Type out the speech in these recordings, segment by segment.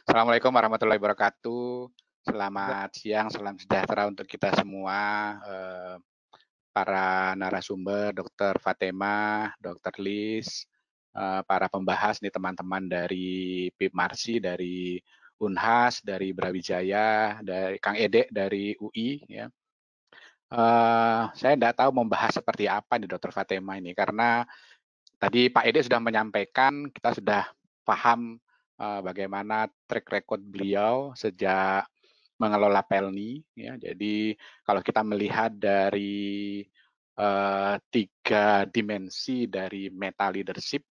Assalamualaikum warahmatullahi wabarakatuh. Ya, Selamat siang, salam sejahtera untuk kita semua, para narasumber, Dokter Fatema, Dokter Lis, para pembahas nih teman-teman dari PIPMARSI, dari Unhas, dari Brawijaya, dari Kang Ede dari UI ya. Saya nggak tahu membahas seperti apa nih Dokter Fatema ini, karena tadi Pak Ede sudah menyampaikan, kita sudah paham, bagaimana track record beliau sejak mengelola Pelni ya. Jadi kalau kita melihat dari, 3 dimensi dari meta leadership,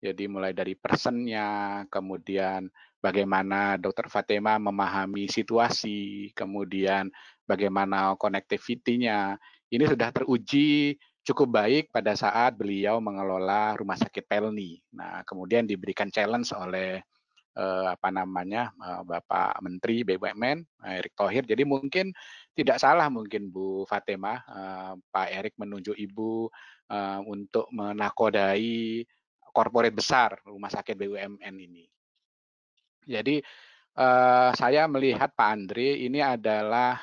jadi mulai dari person-nya, kemudian bagaimana Dokter Fatema memahami situasi, kemudian bagaimana connectivity-nya. Ini sudah teruji cukup baik pada saat beliau mengelola Rumah Sakit Pelni. Nah, kemudian diberikan challenge oleh Bapak Menteri BUMN, Erick Thohir. Jadi mungkin tidak salah mungkin Bu Fatemah, Pak Erick menunjuk Ibu, untuk menakodai korporat besar rumah sakit BUMN ini. Jadi, saya melihat Pak Andre ini adalah,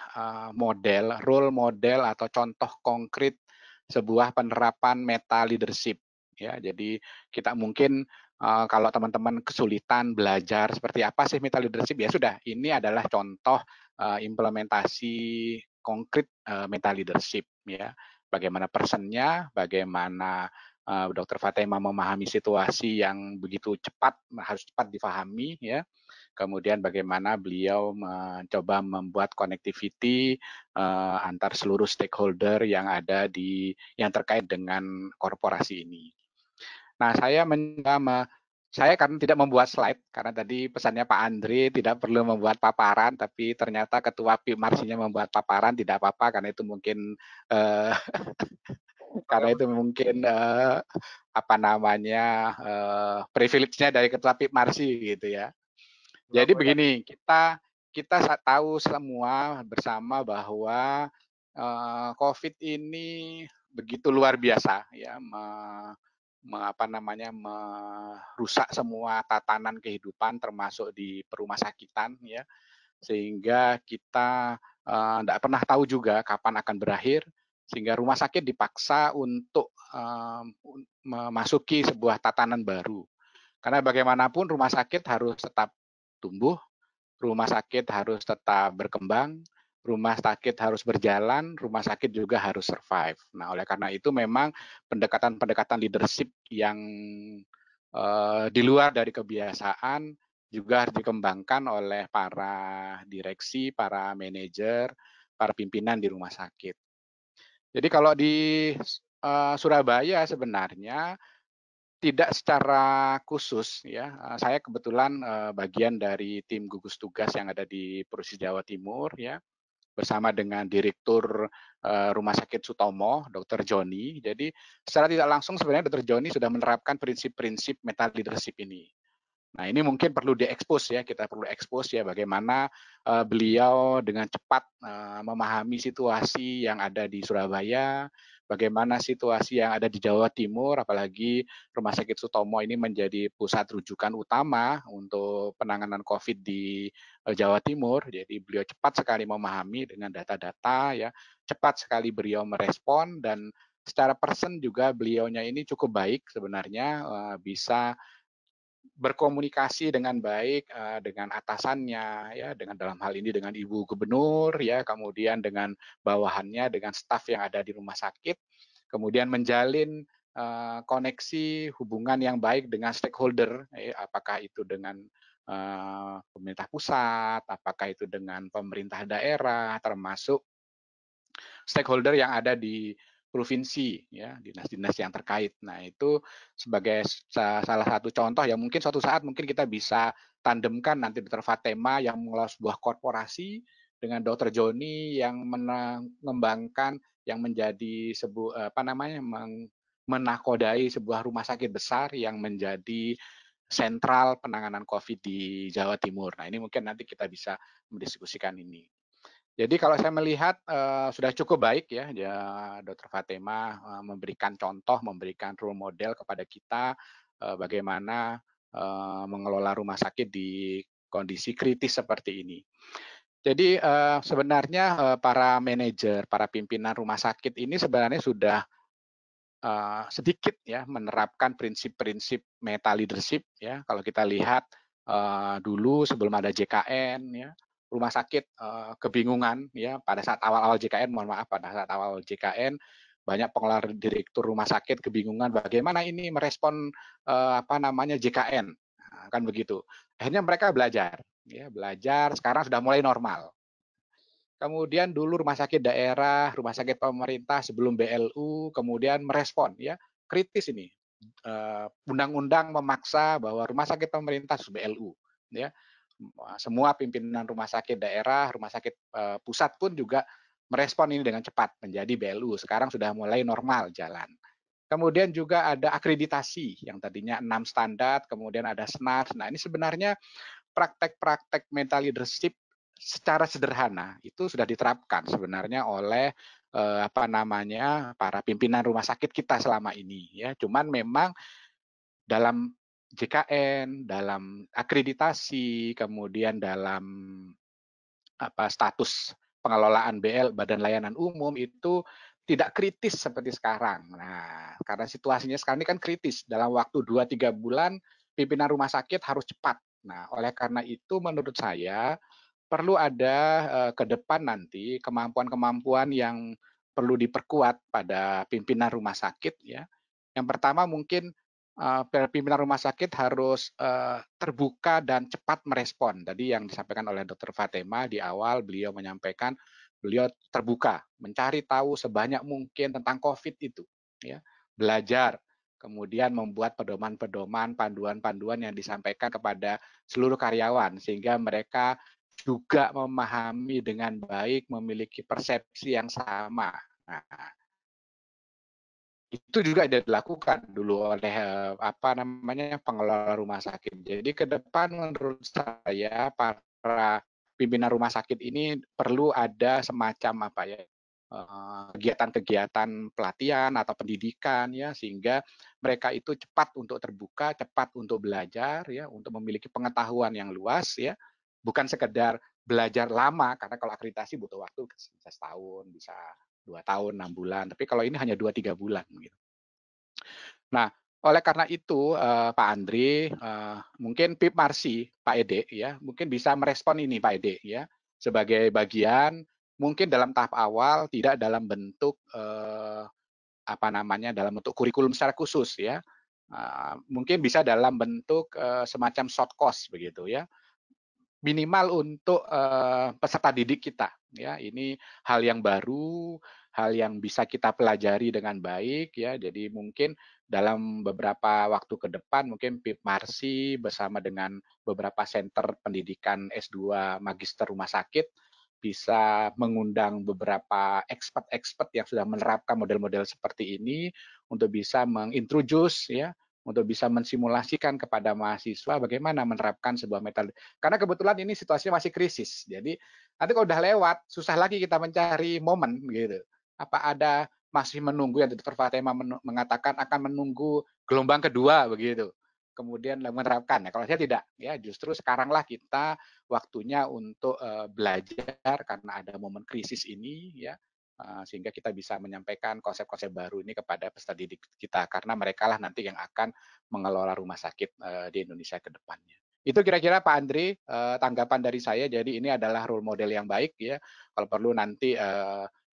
role model atau contoh konkret sebuah penerapan meta leadership, ya. Jadi kita mungkin, kalau teman-teman kesulitan belajar seperti apa sih meta leadership, ya sudah, ini adalah contoh, implementasi konkret, meta leadership, ya. Bagaimana person-nya, bagaimana, Dokter Fatemah memahami situasi yang begitu cepat, harus cepat difahami, ya. Kemudian bagaimana beliau mencoba membuat connectivity, antar seluruh stakeholder yang ada yang terkait dengan korporasi ini. Nah, saya karena tidak membuat slide, karena tadi pesannya Pak Andre tidak perlu membuat paparan, tapi ternyata ketua PIMARSI-nya membuat paparan, tidak apa-apa karena itu mungkin, eee, boleh boleh. privilege-nya dari ketua PIMARSI gitu ya. Nggak Jadi boleh. begini, kita kita tahu semua bersama bahwa, COVID ini begitu luar biasa ya, merusak semua tatanan kehidupan termasuk di perumasakitan ya, sehingga kita, nggak pernah tahu juga kapan akan berakhir, sehingga rumah sakit dipaksa untuk, memasuki sebuah tatanan baru. Karena bagaimanapun rumah sakit harus tetap tumbuh, rumah sakit harus tetap berkembang, rumah sakit harus berjalan, rumah sakit juga harus survive. Nah, oleh karena itu memang pendekatan-pendekatan leadership yang, di luar dari kebiasaan juga harus dikembangkan oleh para direksi, para manajer, para pimpinan di rumah sakit. Jadi kalau di, Surabaya sebenarnya tidak secara khusus ya, saya kebetulan, bagian dari tim gugus tugas yang ada di Provinsi Jawa Timur ya, bersama dengan Direktur, Rumah Sakit Sutomo, Dokter Joni. Jadi secara tidak langsung sebenarnya Dokter Joni sudah menerapkan prinsip-prinsip meta leadership ini. Nah, ini mungkin perlu diekspos ya, kita perlu ekspos ya bagaimana, beliau dengan cepat, memahami situasi yang ada di Surabaya, bagaimana situasi yang ada di Jawa Timur, apalagi Rumah Sakit Sutomo ini menjadi pusat rujukan utama untuk penanganan COVID di, Jawa Timur. Jadi beliau cepat sekali memahami dengan data-data ya, cepat sekali beliau merespon dan secara person juga beliaunya ini cukup baik sebenarnya, bisa berkomunikasi dengan baik, dengan atasannya ya, dengan dalam hal ini dengan Ibu Gubernur ya, kemudian dengan bawahannya, dengan staf yang ada di rumah sakit, kemudian menjalin, koneksi hubungan yang baik dengan stakeholder, apakah itu dengan, pemerintah pusat, apakah itu dengan pemerintah daerah, termasuk stakeholder yang ada di provinsi ya, dinas-dinas yang terkait. Nah, itu sebagai salah satu contoh yang mungkin suatu saat mungkin kita bisa tandemkan nanti Dokter Fatema yang mengelola sebuah korporasi dengan Dokter Joni yang mengembangkan yang menjadi menakodai sebuah rumah sakit besar yang menjadi sentral penanganan COVID di Jawa Timur. Nah, ini mungkin nanti kita bisa mendiskusikan ini. Jadi kalau saya melihat, sudah cukup baik ya, Dokter Fatemah, memberikan contoh, memberikan role model kepada kita, bagaimana, mengelola rumah sakit di kondisi kritis seperti ini. Jadi sebenarnya para manajer, para pimpinan rumah sakit ini sebenarnya sudah sedikit ya menerapkan prinsip-prinsip meta leadership ya. Kalau kita lihat dulu sebelum ada JKN ya, rumah sakit kebingungan ya pada saat awal-awal JKN, mohon maaf pada saat awal JKN banyak pengelola direktur rumah sakit kebingungan bagaimana ini merespon JKN. Nah, kan begitu. Akhirnya mereka belajar ya, belajar sekarang sudah mulai normal. Kemudian dulu rumah sakit daerah, rumah sakit pemerintah sebelum BLU, kemudian merespon ya, kritis ini. Undang-undang memaksa bahwa rumah sakit pemerintah harus BLU ya. Semua pimpinan rumah sakit daerah, rumah sakit pusat pun juga merespon ini dengan cepat menjadi BLU. Sekarang sudah mulai normal jalan. Kemudian juga ada akreditasi yang tadinya 6 standar, kemudian ada SNARS. Nah, ini sebenarnya praktek-praktek mental leadership secara sederhana itu sudah diterapkan sebenarnya oleh para pimpinan rumah sakit kita selama ini ya. Cuman memang dalam JKN, dalam akreditasi, kemudian dalam status pengelolaan BL Badan Layanan Umum itu tidak kritis seperti sekarang. Nah, karena situasinya sekarang ini kan kritis. Dalam waktu 2-3 bulan pimpinan rumah sakit harus cepat. Nah, oleh karena itu menurut saya perlu ada ke depan nanti kemampuan-kemampuan yang perlu diperkuat pada pimpinan rumah sakit ya. Yang pertama mungkin pimpinan rumah sakit harus terbuka dan cepat merespon. Tadi yang disampaikan oleh Dr. Fatima di awal, beliau menyampaikan beliau terbuka, mencari tahu sebanyak mungkin tentang COVID itu, ya, belajar, kemudian membuat pedoman-pedoman, panduan-panduan yang disampaikan kepada seluruh karyawan sehingga mereka juga memahami dengan baik, memiliki persepsi yang sama. Nah, itu juga dilakukan dulu oleh pengelola rumah sakit. Jadi ke depan menurut saya para pimpinan rumah sakit ini perlu ada semacam kegiatan-kegiatan pelatihan atau pendidikan ya sehingga mereka itu cepat untuk terbuka, cepat untuk belajar ya, untuk memiliki pengetahuan yang luas ya. Bukan sekedar belajar lama karena kalau akreditasi butuh waktu bisa setahun, bisa 2 tahun, 6 bulan. Tapi kalau ini hanya 2-3 bulan. Gitu. Nah, oleh karena itu, Pak Andri, mungkin Pip Marsi, Pak Ede, ya, mungkin bisa merespon ini, Pak Ede, ya, sebagai bagian, mungkin dalam tahap awal tidak dalam bentuk dalam bentuk kurikulum secara khusus, ya, mungkin bisa dalam bentuk semacam short course begitu, ya, minimal untuk peserta didik kita ya ini hal yang baru, hal yang bisa kita pelajari dengan baik ya jadi mungkin dalam beberapa waktu ke depan mungkin PIP Marsi bersama dengan beberapa center pendidikan S2 Magister Rumah Sakit bisa mengundang beberapa expert-expert yang sudah menerapkan model-model seperti ini untuk bisa mengintroduce ya untuk bisa mensimulasikan kepada mahasiswa bagaimana menerapkan sebuah metode. Karena kebetulan ini situasinya masih krisis. Jadi nanti kalau udah lewat, susah lagi kita mencari momen gitu. Apa ada masih menunggu yang Dr. Fatima mengatakan akan menunggu gelombang kedua begitu. Kemudian menerapkan. Nah, kalau saya tidak, ya justru sekaranglah kita waktunya untuk belajar karena ada momen krisis ini, ya sehingga kita bisa menyampaikan konsep-konsep baru ini kepada peserta didik kita karena mereka lah nanti yang akan mengelola rumah sakit di Indonesia ke depannya. Itu kira-kira Pak Andri tanggapan dari saya. Jadi ini adalah role model yang baik ya. Kalau perlu nanti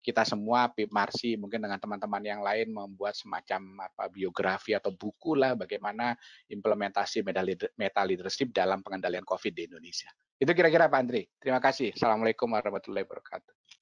kita semua PIP Marsi mungkin dengan teman-teman yang lain membuat semacam biografi atau buku lah bagaimana implementasi meta leadership dalam pengendalian COVID di Indonesia. Itu kira-kira Pak Andri. Terima kasih. Assalamualaikum warahmatullahi wabarakatuh.